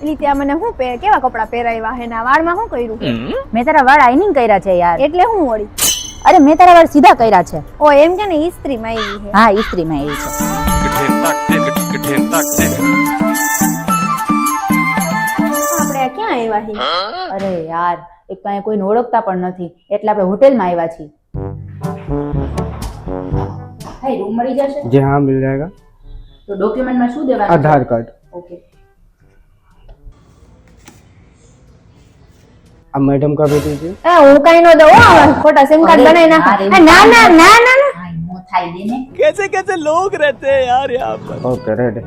એલી ત્યાં મને શું કેવા કપડા પહેરાવ્યા હે ને વાળમાં શું કર્યું? મેં તારા વાળ આઈનિંગ કર્યા છે યાર. એટલે હું વળી? અરે મેં તારા વાળ સીધા કર્યા છે. ઓ એમ કે ને ઈસ્ત્રી માં આવી છે. હા ઈસ્ત્રી માં આવી છે. આપણે ક્યાં આવ્યા છીએ? અરે યાર એક તો અહીંયા કોઈને ઓળખતા પણ નથી એટલે આપણે હોટેલમાં આવ્યા છીએ. ભાઈ રૂમ મળી જશે? जी हाँ मिल जाएगा। તો ડોક્યુમેન્ટમાં શું દેવાનું? आधार कार्ड। ઓકે. अब मैडम का भी दीजिए। હું કઈ નો દઉં ખોટા સિમ કાર્ડ બનાવી નાખ. ના ના ના ના ના હા નો થાય દે ને. कैसे कैसे लोग रहते हैं यार यहाँ पर। Okay ready.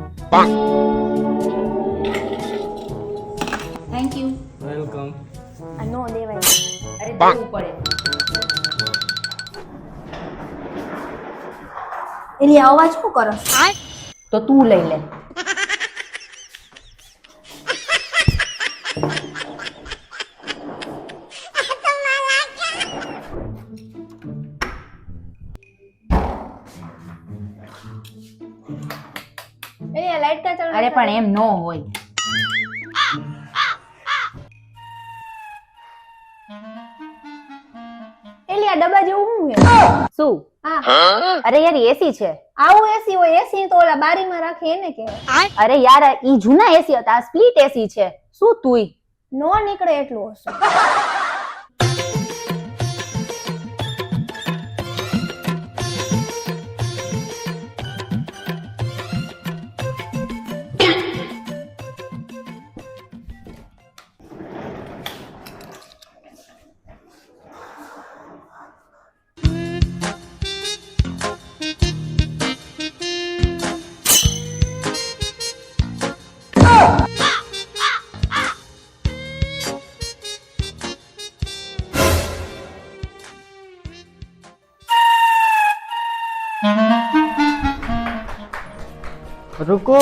Thank you. Welcome. નો દેવાય. અરે દેવું પડે. એલી અવાજ શું કરો? તો તું લઈ લે. એલી લાઈટ કા ચાલુ? અરે પણ એમ નો હોય. એલી આ ડબ્બા જેવું શું છે? શું? હા અરે યાર એસી છે. આવું એસી હોય? એસી તો ઓલા બારીમાં રાખે એને કહેવાય. અરે યાર ઈ જૂના એસી હતા આ સ્પ્લિટ એસી છે. શું તુંય? નો નીકળે એટલું હશે. रुको,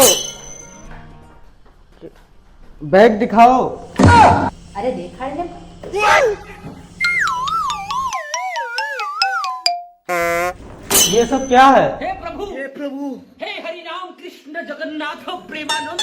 बैग दिखाओ। અરે દેખાડ ને. ये सब क्या है? हे प्रभु हे हरि राम कृष्ण जगन्नाथ प्रेमानंद